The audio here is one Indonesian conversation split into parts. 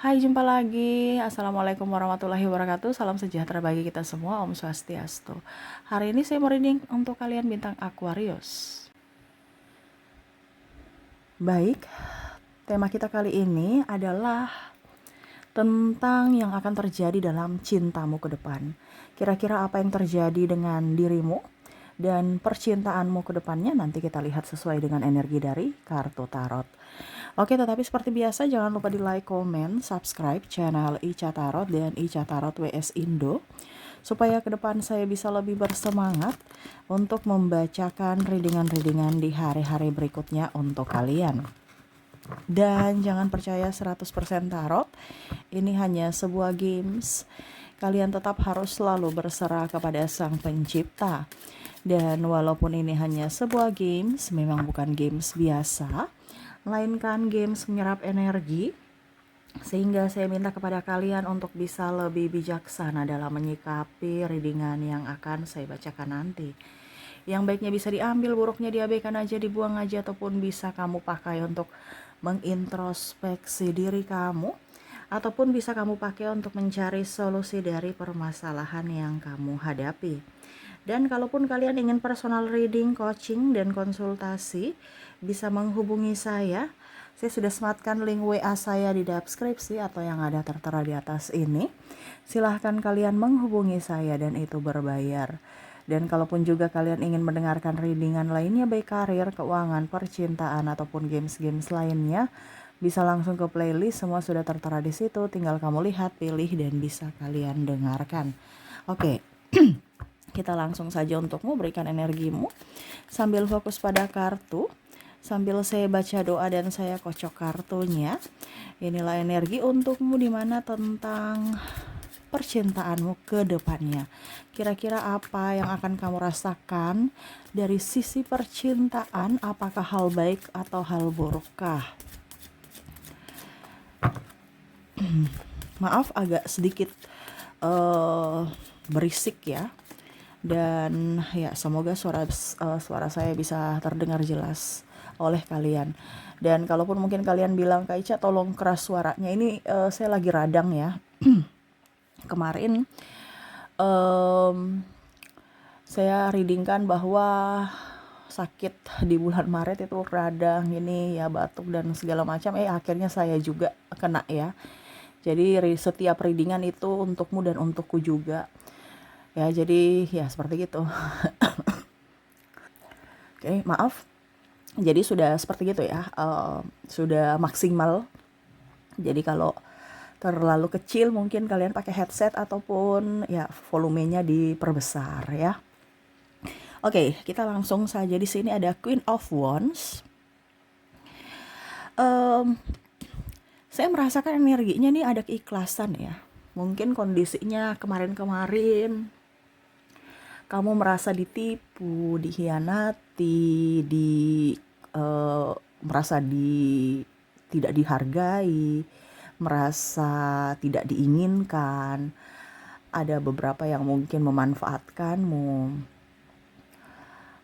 Hai, jumpa lagi. Assalamualaikum warahmatullahi wabarakatuh. Salam sejahtera bagi kita semua. Om Swastiastu. Hari ini saya mau reading untuk kalian bintang Aquarius. Baik, tema kita kali ini adalah tentang yang akan terjadi dalam cintamu ke depan. Kira-kira apa yang terjadi dengan dirimu dan percintaanmu ke depannya nanti kita lihat sesuai dengan energi dari kartu tarot. Oke, tetapi seperti biasa jangan lupa di like, komen, subscribe channel Ica Tarot dan Ica Tarot WS Indo supaya ke depan saya bisa lebih bersemangat untuk membacakan readingan-readingan di hari-hari berikutnya untuk kalian. Dan jangan percaya 100% tarot, ini hanya sebuah games. Kalian tetap harus selalu berserah kepada Sang Pencipta. Dan walaupun ini hanya sebuah games, memang bukan games biasa, melainkan games menyerap energi, sehingga saya minta kepada kalian untuk bisa lebih bijaksana dalam menyikapi readingan yang akan saya bacakan nanti. Yang baiknya bisa diambil, buruknya diabaikan aja, dibuang aja, ataupun bisa kamu pakai untuk mengintrospeksi diri kamu, ataupun bisa kamu pakai untuk mencari solusi dari permasalahan yang kamu hadapi. Dan kalaupun kalian ingin personal reading, coaching, dan konsultasi, bisa menghubungi saya. Saya sudah sematkan link WA saya di deskripsi atau yang ada tertera di atas ini. Silahkan kalian menghubungi saya dan itu berbayar. Dan kalaupun juga kalian ingin mendengarkan readingan lainnya baik karir, keuangan, percintaan, ataupun games-games lainnya, bisa langsung ke playlist, semua sudah tertera di situ. Tinggal kamu lihat, pilih, dan bisa kalian dengarkan. Oke. Kita langsung saja untuk memberikan energimu sambil fokus pada kartu, sambil saya baca doa dan saya kocok kartunya. Inilah energi untukmu di mana tentang percintaanmu ke depannya. Kira-kira apa yang akan kamu rasakan dari sisi percintaan? Apakah hal baik atau hal burukkah? Maaf agak sedikit berisik ya. Dan ya semoga suara saya bisa terdengar jelas oleh kalian. Dan kalaupun mungkin kalian bilang Kak Ica tolong keras suaranya, ini saya lagi radang ya. Kemarin saya readingkan bahwa sakit di bulan Maret itu radang ini ya, batuk dan segala macam. Akhirnya saya juga kena ya. Jadi setiap readingan itu untukmu dan untukku juga. Ya, jadi ya seperti gitu. Oke, maaf. Jadi sudah seperti gitu ya, sudah maksimal. Jadi kalau terlalu kecil mungkin kalian pakai headset ataupun ya volumenya diperbesar ya. Oke, kita langsung saja. Di sini ada Queen of Wands. Saya merasakan energinya nih ada keikhlasan ya. Mungkin kondisinya kemarin-kemarin kamu merasa ditipu, dikhianati, merasa tidak dihargai, merasa tidak diinginkan. Ada beberapa yang mungkin memanfaatkanmu,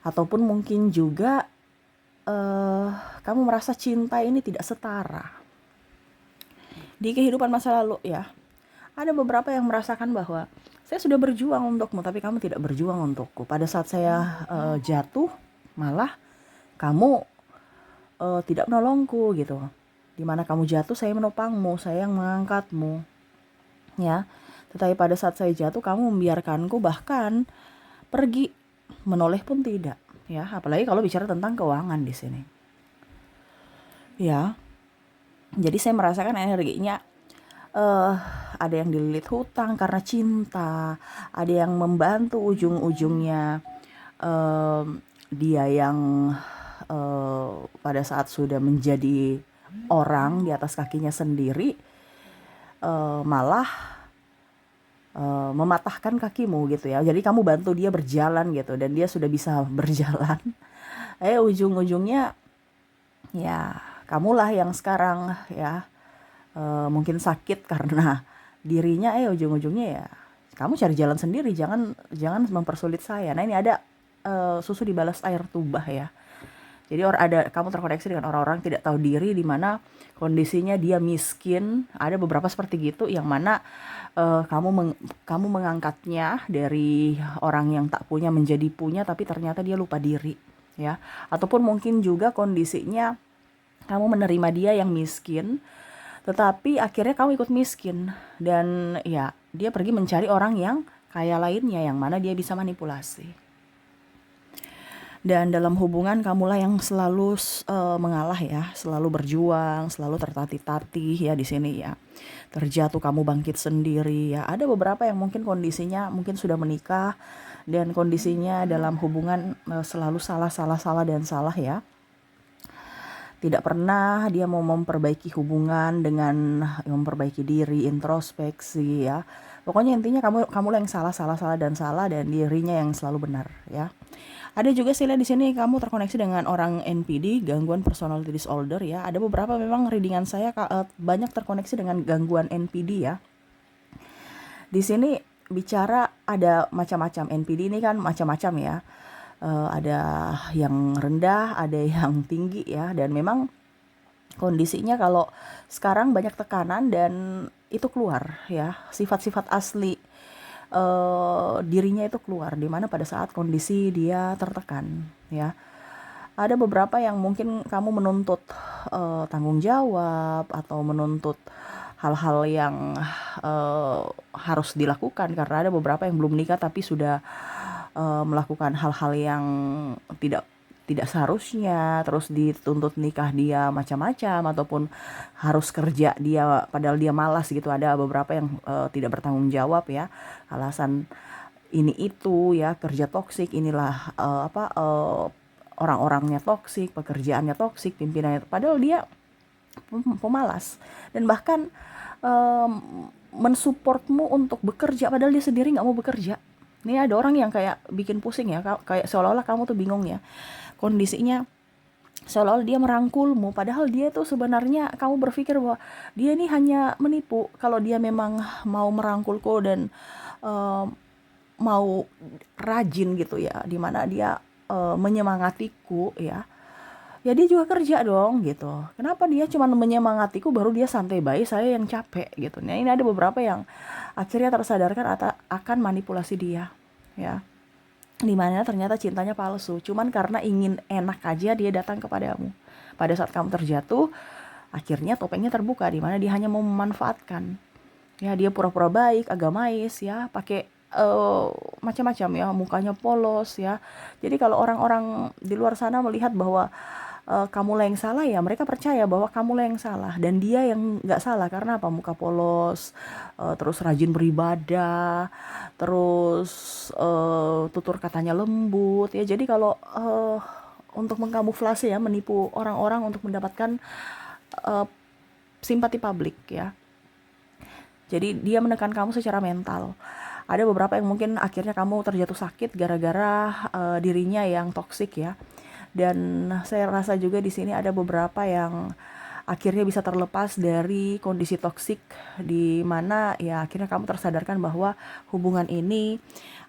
ataupun mungkin juga kamu merasa cinta ini tidak setara. Di kehidupan masa lalu ya, ada beberapa yang merasakan bahwa saya sudah berjuang untukmu, tapi kamu tidak berjuang untukku. Pada saat saya jatuh, malah kamu tidak menolongku gitu. Dimana kamu jatuh, saya menopangmu, saya yang mengangkatmu. Ya, tetapi pada saat saya jatuh, kamu membiarkanku, bahkan pergi, menoleh pun tidak. Ya, apalagi kalau bicara tentang keuangan di sini. Ya, jadi saya merasakan energinya. Ada yang dililit hutang karena cinta, ada yang membantu ujung-ujungnya dia yang pada saat sudah menjadi orang di atas kakinya sendiri malah mematahkan kakimu gitu ya. Jadi kamu bantu dia berjalan gitu dan dia sudah bisa berjalan. Ujung-ujungnya ya kamulah yang sekarang ya mungkin sakit karena dirinya, ujung-ujungnya ya kamu cari jalan sendiri, jangan mempersulit saya. Nah, ini ada susu dibalas air tuba ya. Jadi kamu terkoneksi dengan orang-orang tidak tahu diri di mana kondisinya dia miskin. Ada beberapa seperti gitu yang mana kamu mengangkatnya dari orang yang tak punya menjadi punya, tapi ternyata dia lupa diri, ya. Ataupun mungkin juga kondisinya kamu menerima dia yang miskin, tetapi akhirnya kamu ikut miskin dan ya dia pergi mencari orang yang kaya lainnya yang mana dia bisa manipulasi. Dan dalam hubungan kamulah yang selalu mengalah ya, selalu berjuang, selalu tertatih-tatih ya di sini ya. Terjatuh kamu bangkit sendiri ya. Ada beberapa yang mungkin kondisinya mungkin sudah menikah dan kondisinya dalam hubungan selalu salah dan salah ya. Tidak pernah dia mau memperbaiki hubungan dengan memperbaiki diri, introspeksi ya. Pokoknya intinya kamu yang salah dan dirinya yang selalu benar ya. Ada juga sih lihat di sini kamu terkoneksi dengan orang NPD, gangguan personality disorder ya. Ada beberapa memang readingan saya banyak terkoneksi dengan gangguan NPD ya. Di sini bicara ada macam-macam. NPD ini kan macam-macam ya. Ada yang rendah, ada yang tinggi ya. Dan memang kondisinya kalau sekarang banyak tekanan dan itu keluar ya. Sifat-sifat asli dirinya itu keluar di mana pada saat kondisi dia tertekan ya. Ada beberapa yang mungkin kamu menuntut tanggung jawab atau menuntut hal-hal yang harus dilakukan karena ada beberapa yang belum nikah tapi sudah melakukan hal-hal yang tidak seharusnya, terus dituntut nikah dia macam-macam ataupun harus kerja dia padahal dia malas gitu. Ada beberapa yang tidak bertanggung jawab ya, alasan ini itu ya, kerja toksik, inilah orang-orangnya toksik, pekerjaannya toksik, pimpinannya, padahal dia pemalas dan bahkan mensupportmu untuk bekerja padahal dia sendiri nggak mau bekerja. Ini ada orang yang kayak bikin pusing ya, kayak seolah-olah kamu tuh bingung ya. Kondisinya seolah-olah dia merangkulmu padahal dia tuh sebenarnya kamu berpikir bahwa dia ini hanya menipu. Kalau dia memang mau merangkulku dan mau rajin gitu ya, dimana dia menyemangatiku ya dia juga kerja dong gitu. Kenapa dia cuma menyemangatiku baru dia santai baik, saya yang capek gitu. Nah ini ada beberapa yang akhirnya tersadarkan akan manipulasi dia ya, dimana ternyata cintanya palsu, cuman karena ingin enak aja dia datang kepadamu. Pada saat kamu terjatuh, akhirnya topengnya terbuka, dimana dia hanya mau memanfaatkan. Ya dia pura-pura baik, agamais ya, pakai macam-macam ya, mukanya polos ya. Jadi kalau orang-orang di luar sana melihat bahwa kamulah yang salah ya, mereka percaya bahwa kamulah yang salah dan dia yang nggak salah. Karena apa? Muka polos, terus rajin beribadah, terus tutur katanya lembut ya. Jadi kalau untuk mengkamuflase ya, menipu orang-orang untuk mendapatkan simpati publik ya. Jadi dia menekan kamu secara mental. Ada beberapa yang mungkin akhirnya kamu terjatuh sakit gara-gara dirinya yang toksik ya. Dan saya rasa juga di sini ada beberapa yang akhirnya bisa terlepas dari kondisi toksik, di mana ya akhirnya kamu tersadarkan bahwa hubungan ini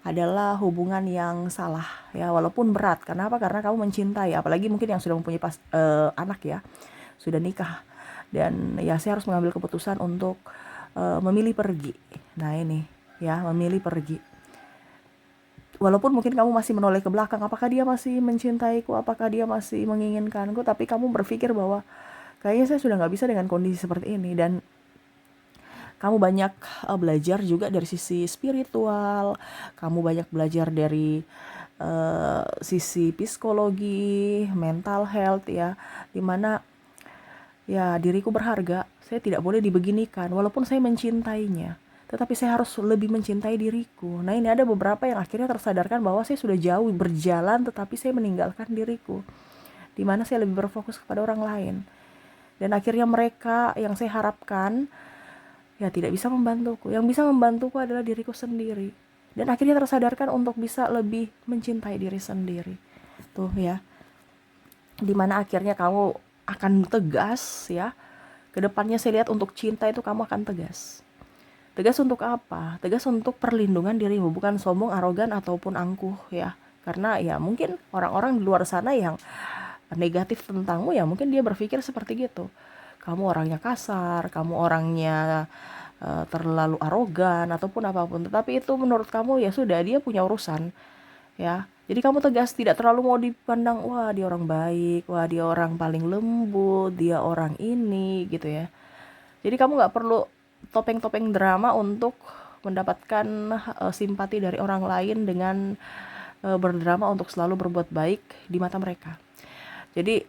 adalah hubungan yang salah ya, walaupun berat. Kenapa? Karena kamu mencintai, apalagi mungkin yang sudah mempunyai anak ya, sudah nikah, dan ya saya harus mengambil keputusan untuk memilih pergi. Nah ini ya, memilih pergi. Walaupun mungkin kamu masih menoleh ke belakang, apakah dia masih mencintaiku, apakah dia masih menginginkanku, tapi kamu berpikir bahwa kayaknya saya sudah gak bisa dengan kondisi seperti ini. Dan kamu banyak belajar juga dari sisi spiritual, kamu banyak belajar dari sisi psikologi, mental health ya, dimana ya diriku berharga, saya tidak boleh dibeginikan walaupun saya mencintainya, tetapi saya harus lebih mencintai diriku. Nah ini ada beberapa yang akhirnya tersadarkan bahwa saya sudah jauh berjalan tetapi saya meninggalkan diriku, dimana saya lebih berfokus kepada orang lain. Dan akhirnya mereka yang saya harapkan ya tidak bisa membantuku. Yang bisa membantuku adalah diriku sendiri. Dan akhirnya tersadarkan untuk bisa lebih mencintai diri sendiri. Tuh ya, dimana akhirnya kamu akan tegas ya. Kedepannya saya lihat untuk cinta itu kamu akan tegas. Tegas untuk apa? Tegas untuk perlindungan dirimu, bukan sombong, arogan, ataupun angkuh ya. Karena ya mungkin orang-orang di luar sana yang negatif tentangmu, ya mungkin dia berpikir seperti gitu. Kamu orangnya kasar, kamu orangnya terlalu arogan ataupun apapun. Tetapi itu menurut kamu ya sudah, dia punya urusan, ya. Jadi kamu tegas, tidak terlalu mau dipandang, wah dia orang baik, wah dia orang paling lembut, dia orang ini gitu ya. Jadi kamu nggak perlu topeng-topeng drama untuk mendapatkan simpati dari orang lain dengan berdrama untuk selalu berbuat baik di mata mereka. Jadi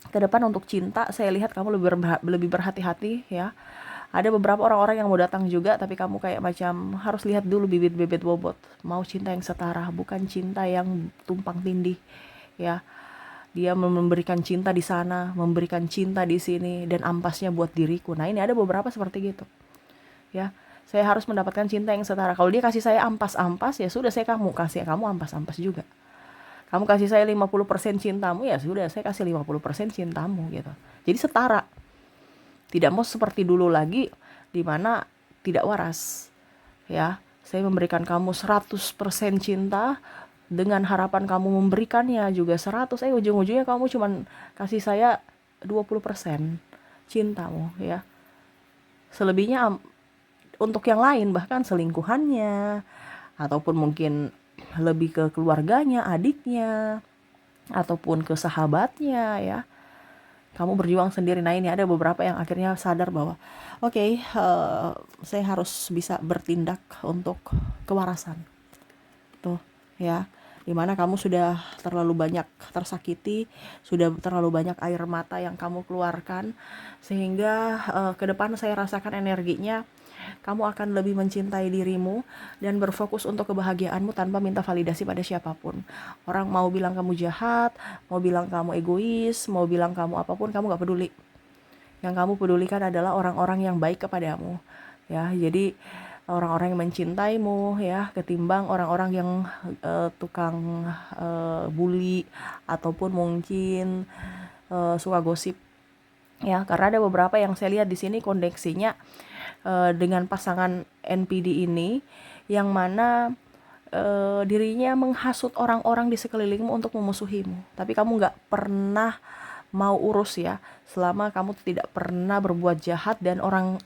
ke depan untuk cinta, saya lihat kamu lebih berhati-hati ya. Ada beberapa orang-orang yang mau datang juga, tapi kamu kayak macam harus lihat dulu bibit-bibit bobot. Mau cinta yang setara, bukan cinta yang tumpang tindih ya. Dia memberikan cinta di sana, memberikan cinta di sini, dan ampasnya buat diriku. Nah ini ada beberapa seperti gitu ya. Saya harus mendapatkan cinta yang setara. Kalau dia kasih saya ampas-ampas, ya sudah, saya kasih kamu ampas-ampas juga. Kamu kasih saya 50% cintamu, ya sudah, saya kasih 50% cintamu gitu. Jadi setara. Tidak mau seperti dulu lagi di mana tidak waras. Ya, saya memberikan kamu 100% cinta dengan harapan kamu memberikannya juga 100. Ujung-ujungnya kamu cuman kasih saya 20% cintamu ya. Selebihnya untuk yang lain, bahkan selingkuhannya, ataupun mungkin lebih ke keluarganya, adiknya, ataupun ke sahabatnya ya. Kamu berjuang sendiri. Nah ini ada beberapa yang akhirnya sadar bahwa oke, saya harus bisa bertindak untuk kewarasan. Tuh ya, dimana kamu sudah terlalu banyak tersakiti, sudah terlalu banyak air mata yang kamu keluarkan, sehingga ke depan saya rasakan energinya kamu akan lebih mencintai dirimu dan berfokus untuk kebahagiaanmu tanpa minta validasi pada siapapun. Orang mau bilang kamu jahat, mau bilang kamu egois, mau bilang kamu apapun, kamu gak peduli. Yang kamu pedulikan adalah orang-orang yang baik kepadamu ya. Jadi orang-orang yang mencintaimu ya, ketimbang orang-orang yang tukang bully ataupun mungkin suka gosip ya. Karena ada beberapa yang saya lihat di sini koneksinya dengan pasangan NPD ini, yang mana dirinya menghasut orang-orang di sekelilingmu untuk memusuhimu, tapi kamu nggak pernah mau urus ya, selama kamu tidak pernah berbuat jahat dan orang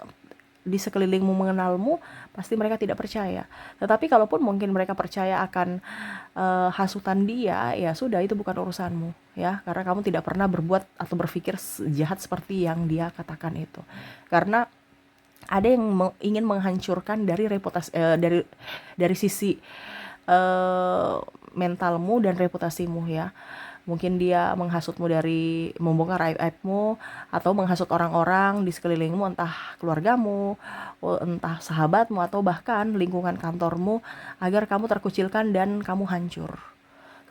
di sekelilingmu mengenalmu, pasti mereka tidak percaya. Tetapi kalaupun mungkin mereka percaya akan hasutan dia, ya sudah, itu bukan urusanmu ya, karena kamu tidak pernah berbuat atau berpikir jahat seperti yang dia katakan itu. Karena ada yang ingin menghancurkan dari reputasi dari sisi mentalmu dan reputasimu ya. Mungkin dia menghasutmu dari membongkar aib-aibmu, atau menghasut orang-orang di sekelilingmu, entah keluargamu, entah sahabatmu, atau bahkan lingkungan kantormu, agar kamu terkucilkan dan kamu hancur.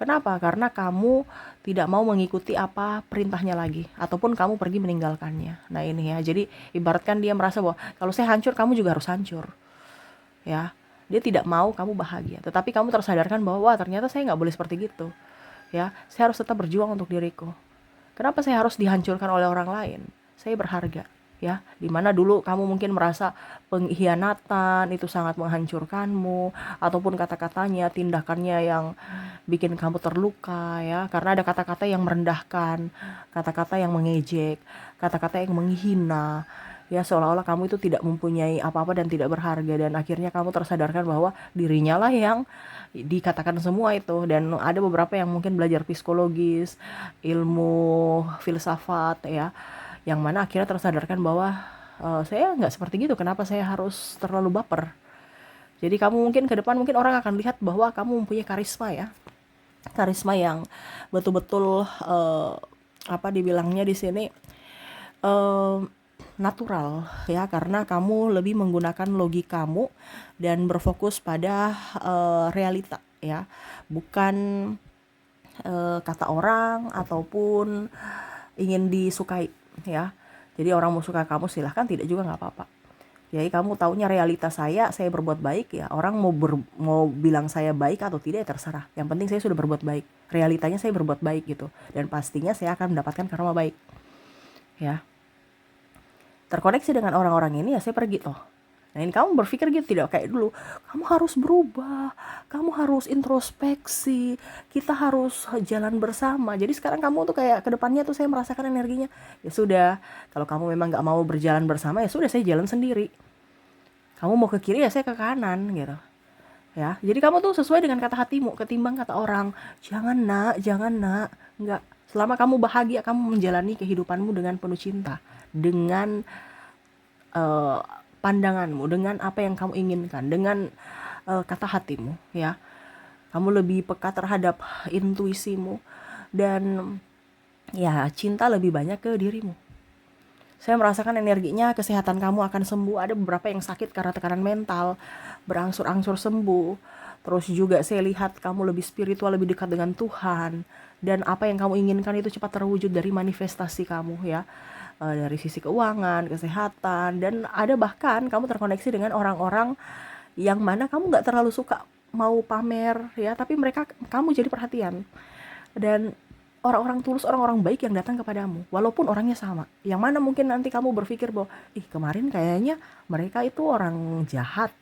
Kenapa? Karena kamu tidak mau mengikuti apa perintahnya lagi, ataupun kamu pergi meninggalkannya. Nah ini ya, jadi ibaratkan dia merasa bahwa kalau saya hancur, kamu juga harus hancur. Ya, dia tidak mau kamu bahagia. Tetapi kamu tersadarkan bahwa wah, ternyata saya nggak boleh seperti gitu. Ya, saya harus tetap berjuang untuk diriku. Kenapa saya harus dihancurkan oleh orang lain? Saya berharga. Ya, dimana dulu kamu mungkin merasa pengkhianatan itu sangat menghancurkanmu, ataupun kata-katanya, tindakannya yang bikin kamu terluka ya, karena ada kata-kata yang merendahkan, kata-kata yang mengejek, kata-kata yang menghina ya, seolah-olah kamu itu tidak mempunyai apa-apa dan tidak berharga, dan akhirnya kamu tersadarkan bahwa dirinya lah yang dikatakan semua itu. Dan ada beberapa yang mungkin belajar psikologis, ilmu filsafat ya, yang mana akhirnya tersadarkan bahwa saya nggak seperti gitu, kenapa saya harus terlalu baper. Jadi kamu mungkin ke depan mungkin orang akan lihat bahwa kamu mempunyai karisma ya, karisma yang betul-betul apa dibilangnya di sini natural ya, karena kamu lebih menggunakan logikamu dan berfokus pada realita ya, bukan kata orang ataupun ingin disukai ya. Jadi orang mau suka kamu silahkan, tidak juga nggak apa-apa. Jadi kamu taunya realitas saya berbuat baik ya. Orang mau bilang saya baik atau tidak ya terserah. Yang penting saya sudah berbuat baik. Realitanya saya berbuat baik gitu. Dan pastinya saya akan mendapatkan karma baik. Ya. Terkoneksi dengan orang-orang ini ya saya pergi toh. Nah ini kamu berpikir gitu, tidak kayak dulu, kamu harus berubah, kamu harus introspeksi, kita harus jalan bersama. Jadi sekarang kamu tuh kayak kedepannya tuh saya merasakan energinya, ya sudah, kalau kamu memang gak mau berjalan bersama, ya sudah saya jalan sendiri. Kamu mau ke kiri ya saya ke kanan gitu. Ya, jadi kamu tuh sesuai dengan kata hatimu ketimbang kata orang. Jangan nak, jangan nak. Enggak. Selama kamu bahagia, kamu menjalani kehidupanmu dengan penuh cinta, dengan uh, pandanganmu, dengan apa yang kamu inginkan, dengan kata hatimu, ya. Kamu lebih peka terhadap intuisimu dan ya cinta lebih banyak ke dirimu. Saya merasakan energinya, kesehatan kamu akan sembuh. Ada beberapa yang sakit karena tekanan mental, berangsur-angsur sembuh. Terus juga saya lihat kamu lebih spiritual, lebih dekat dengan Tuhan. Dan apa yang kamu inginkan itu cepat terwujud dari manifestasi kamu, ya. Dari sisi keuangan, kesehatan, dan ada bahkan kamu terkoneksi dengan orang-orang yang mana kamu gak terlalu suka mau pamer, ya, tapi kamu jadi perhatian. Dan orang-orang tulus, orang-orang baik yang datang kepadamu, walaupun orangnya sama. Yang mana mungkin nanti kamu berpikir bahwa, kemarin kayaknya mereka itu orang jahat.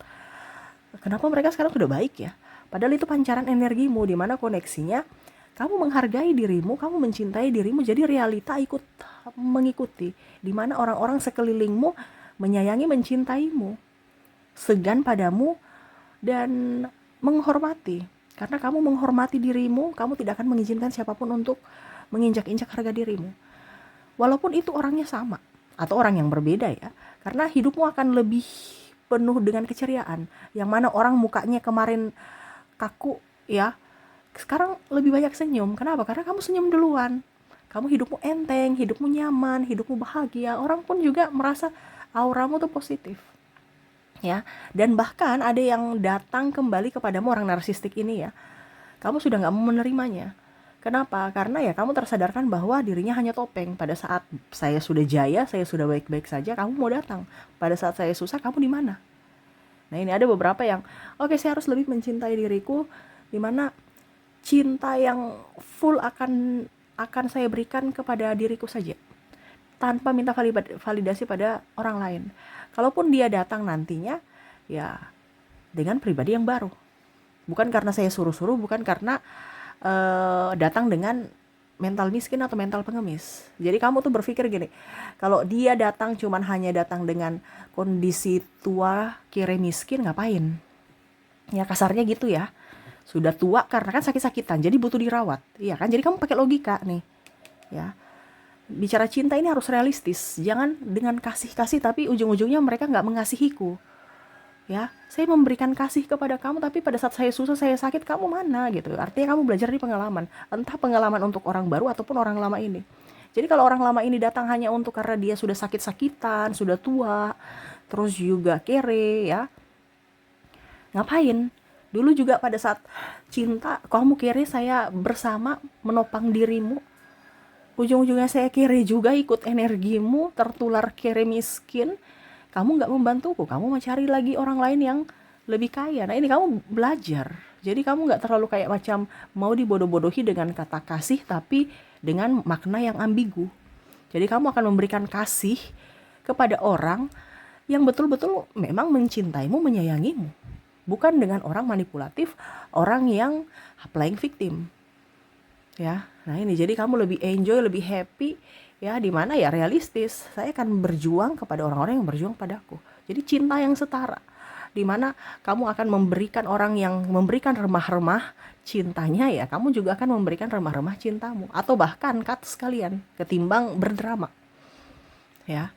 Kenapa mereka sekarang sudah baik ya? Padahal itu pancaran energimu, di mana koneksinya kamu menghargai dirimu, kamu mencintai dirimu, jadi realita ikut mengikuti. Di mana orang-orang sekelilingmu menyayangi, mencintaimu, segan padamu, dan menghormati. Karena kamu menghormati dirimu, kamu tidak akan mengizinkan siapapun untuk menginjak-injak harga dirimu. Walaupun itu orangnya sama, atau orang yang berbeda ya. Karena hidupmu akan lebih penuh dengan keceriaan. Yang mana orang mukanya kemarin kaku, ya, sekarang lebih banyak senyum. Kenapa? Karena kamu senyum duluan. Kamu hidupmu enteng, hidupmu nyaman, hidupmu bahagia. Orang pun juga merasa auramu tuh positif. Ya, dan bahkan ada yang datang kembali kepadamu, orang narsistik ini ya, kamu sudah gak mau menerimanya. Kenapa? Karena ya kamu tersadarkan bahwa dirinya hanya topeng. Pada saat saya sudah jaya, saya sudah baik-baik saja, kamu mau datang. Pada saat saya susah, kamu di mana? Nah ini ada beberapa yang, oke, saya harus lebih mencintai diriku, dimana cinta yang full akan saya berikan kepada diriku saja, tanpa minta validasi pada orang lain. Kalaupun dia datang nantinya, ya dengan pribadi yang baru. Bukan karena saya suruh-suruh, bukan karena datang dengan mental miskin atau mental pengemis. Jadi kamu tuh berpikir gini, kalau dia datang cuman hanya datang dengan kondisi tua, kere miskin, ngapain? Ya kasarnya gitu ya. Sudah tua karena kan sakit-sakitan, jadi butuh dirawat. Iya kan? Jadi kamu pakai logika nih. Ya. Bicara cinta ini harus realistis. Jangan dengan kasih-kasih tapi ujung-ujungnya mereka gak mengasihiku. Ya, saya memberikan kasih kepada kamu, tapi pada saat saya susah, saya sakit, kamu mana gitu. Artinya kamu belajar dari pengalaman. Entah pengalaman untuk orang baru ataupun orang lama ini. Jadi kalau orang lama ini datang hanya untuk karena dia sudah sakit-sakitan, sudah tua, terus juga kere, ya, ngapain? Dulu juga pada saat cinta, kamu kere, saya bersama menopang dirimu. Ujung-ujungnya saya kere juga, ikut energimu, tertular kere miskin. Kamu gak membantuku, kamu mencari lagi orang lain yang lebih kaya. Nah ini kamu belajar. Jadi kamu gak terlalu kayak macam mau dibodoh-bodohi dengan kata kasih, tapi dengan makna yang ambigu. Jadi kamu akan memberikan kasih kepada orang yang betul-betul memang mencintaimu, menyayangimu. Bukan dengan orang manipulatif, orang yang playing victim. Ya, nah ini jadi kamu lebih enjoy, lebih happy, ya, di mana ya realistis. Saya akan berjuang kepada orang-orang yang berjuang padaku. Jadi cinta yang setara, di mana kamu akan memberikan orang yang memberikan remah-remah cintanya, ya kamu juga akan memberikan remah-remah cintamu, atau bahkan cut sekalian ketimbang berdrama. Ya.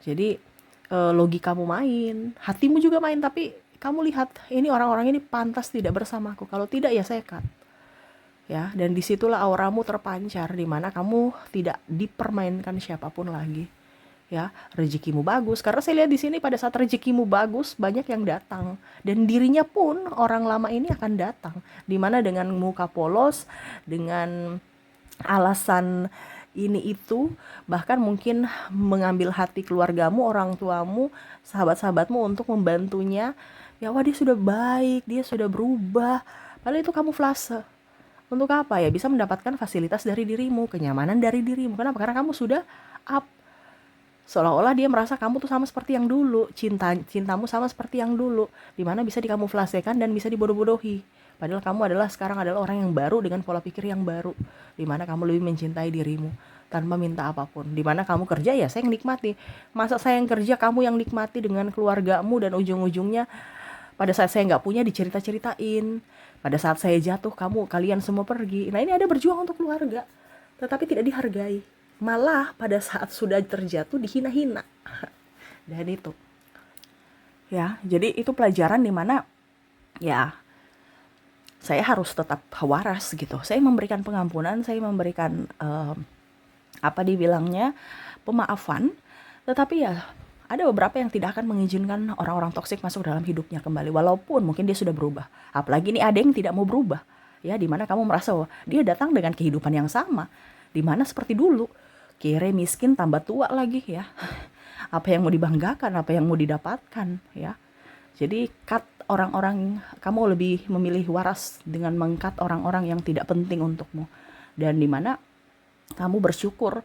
Jadi logikamu main, hatimu juga main, tapi kamu lihat ini orang-orang ini pantas tidak bersamaku. Kalau tidak ya saya cut. Ya, dan disitulah auramu terpancar, di mana kamu tidak dipermainkan siapapun lagi. Ya, rezekimu bagus. Karena saya lihat di sini pada saat rezekimu bagus, banyak yang datang, dan dirinya pun orang lama ini akan datang. Di mana dengan muka polos, dengan alasan ini itu, bahkan mungkin mengambil hati keluargamu, orang tuamu, sahabat-sahabatmu untuk membantunya. Ya, wah dia sudah baik, dia sudah berubah. Padahal itu kamuflase. Untuk apa ya? Bisa mendapatkan fasilitas dari dirimu, kenyamanan dari dirimu. Kenapa? Karena kamu sudah up, Seolah-olah dia merasa kamu tuh sama seperti yang dulu, cintamu sama seperti yang dulu, dimana bisa dikamuflasekan dan bisa dibodoh-bodohi. Padahal kamu sekarang adalah orang yang baru dengan pola pikir yang baru, dimana kamu lebih mencintai dirimu tanpa minta apapun. Dimana kamu kerja, ya saya yang nikmati. Masa saya yang kerja, kamu yang nikmati dengan keluargamu, dan ujung-ujungnya pada saat saya nggak punya dicerita-ceritain. Pada saat saya jatuh, kalian semua pergi. Nah, ini ada berjuang untuk keluarga, tetapi tidak dihargai. Malah pada saat sudah terjatuh dihina-hina. Dan itu, ya, jadi itu pelajaran dimana ya saya harus tetap waras gitu. Saya memberikan pengampunan, saya memberikan apa dibilangnya, pemaafan, tetapi ya ada beberapa yang tidak akan mengizinkan orang-orang toksik masuk dalam hidupnya kembali, walaupun mungkin dia sudah berubah. Apalagi ini ada yang tidak mau berubah, ya, dimana kamu merasa wah, dia datang dengan kehidupan yang sama, dimana seperti dulu, kere miskin tambah tua lagi, ya. Apa yang mau dibanggakan, apa yang mau didapatkan, ya. Jadi cut orang-orang, kamu lebih memilih waras dengan mengkat orang-orang yang tidak penting untukmu, dan dimana kamu bersyukur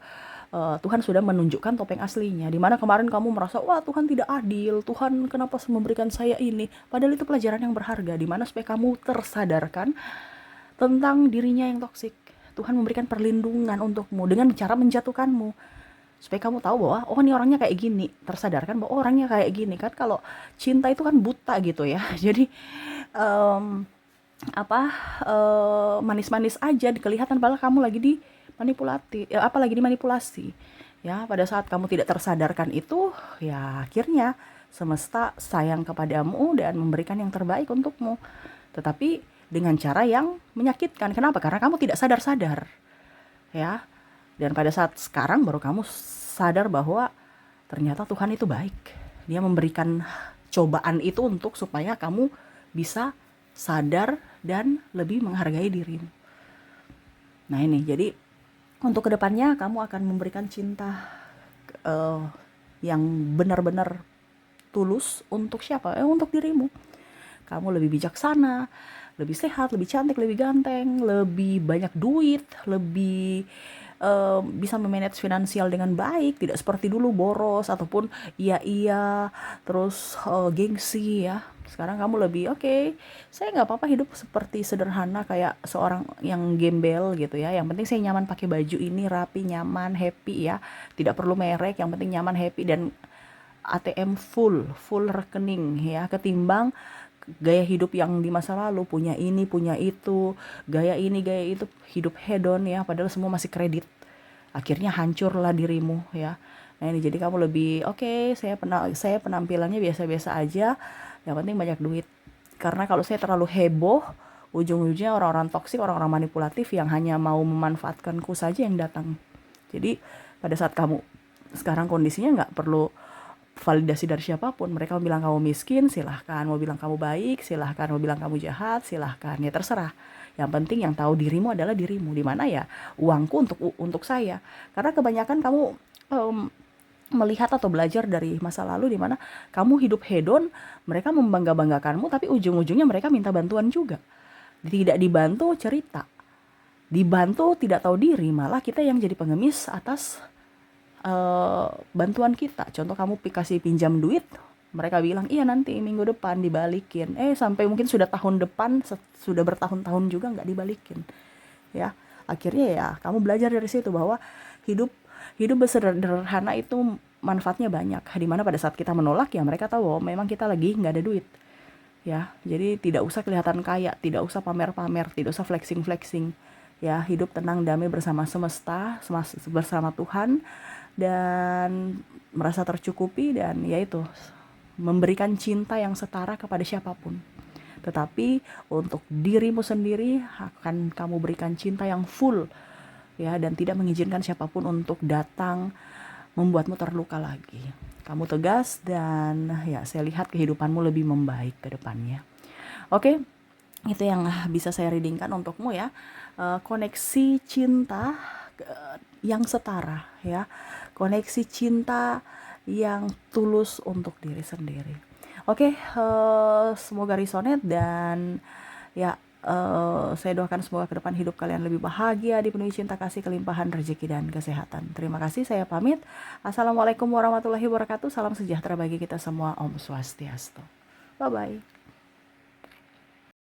Tuhan sudah menunjukkan topeng aslinya. Dimana kemarin kamu merasa, wah Tuhan tidak adil, Tuhan kenapa memberikan saya ini. Padahal itu pelajaran yang berharga, dimana supaya kamu tersadarkan tentang dirinya yang toksik. Tuhan memberikan perlindungan untukmu dengan cara menjatuhkanmu, supaya kamu tahu bahwa oh ini orangnya kayak gini, tersadarkan bahwa orangnya kayak gini. Kan kalau cinta itu kan buta gitu ya. Jadi um, manis-manis aja kelihatan, padahal kamu lagi dimanipulasi, ya. Pada saat kamu tidak tersadarkan itu, ya akhirnya semesta sayang kepadamu dan memberikan yang terbaik untukmu, tetapi dengan cara yang menyakitkan. Kenapa? Karena kamu tidak sadar-sadar, ya. Dan pada saat sekarang baru kamu sadar bahwa ternyata Tuhan itu baik. Dia memberikan cobaan itu untuk supaya kamu bisa sadar dan lebih menghargai dirimu. Nah ini, jadi untuk kedepannya kamu akan memberikan cinta yang benar-benar tulus untuk siapa? Untuk dirimu. Kamu lebih bijaksana, lebih sehat, lebih cantik, lebih ganteng, lebih banyak duit, lebih bisa memanage finansial dengan baik, tidak seperti dulu boros ataupun iya terus gengsi, ya. Sekarang kamu lebih oke, saya nggak apa-apa hidup seperti sederhana kayak seorang yang gembel gitu ya. Yang penting saya nyaman pakai baju ini, rapi, nyaman, happy, ya. Tidak perlu merek, yang penting nyaman, happy, dan ATM full rekening, ya, ketimbang gaya hidup yang di masa lalu, punya ini, punya itu, gaya ini, gaya itu, hidup hedon, ya, padahal semua masih kredit. Akhirnya hancurlah dirimu, ya. Nah ini, jadi kamu lebih oke, saya penampilannya biasa-biasa aja, yang penting banyak duit. Karena kalau saya terlalu heboh, ujung-ujungnya orang-orang toksik, orang-orang manipulatif yang hanya mau memanfaatkanku saja yang datang. Jadi pada saat kamu sekarang kondisinya nggak perlu validasi dari siapapun. Mereka mau bilang kamu miskin, silahkan. Mau bilang kamu baik, silahkan. Mau bilang kamu jahat, silahkan. Ya terserah. Yang penting yang tahu dirimu adalah dirimu. Dimana ya uangku untuk saya. Karena kebanyakan kamu melihat atau belajar dari masa lalu, dimana kamu hidup hedon, mereka membangga-banggakanmu, tapi ujung-ujungnya mereka minta bantuan juga. Tidak dibantu cerita, dibantu tidak tahu diri, malah kita yang jadi pengemis atas bantuan kita. Contoh kamu kasih pinjam duit, mereka bilang iya nanti minggu depan dibalikin, sampai mungkin sudah tahun depan, sudah bertahun-tahun juga nggak dibalikin, ya. Akhirnya ya kamu belajar dari situ bahwa hidup bersederhana itu manfaatnya banyak, dimana pada saat kita menolak, ya mereka tahu bahwa memang kita lagi nggak ada duit, ya. Jadi tidak usah kelihatan kaya, tidak usah pamer-pamer, tidak usah flexing-flexing, ya. Hidup tenang, damai bersama semesta, bersama Tuhan, dan merasa tercukupi, dan yaitu memberikan cinta yang setara kepada siapapun. Tetapi untuk dirimu sendiri akan kamu berikan cinta yang full, ya, dan tidak mengizinkan siapapun untuk datang membuatmu terluka lagi. Kamu tegas, dan ya saya lihat kehidupanmu lebih membaik ke depannya. Oke, itu yang bisa saya readingkan untukmu, ya. Koneksi cinta yang setara, ya. Koneksi cinta yang tulus untuk diri sendiri. Oke, semoga resonate, dan ya Saya doakan semoga ke depan hidup kalian lebih bahagia, dipenuhi cinta kasih, kelimpahan rezeki dan kesehatan. Terima kasih, saya pamit. Assalamualaikum warahmatullahi wabarakatuh. Salam sejahtera bagi kita semua. Om Swastiastu. Bye bye.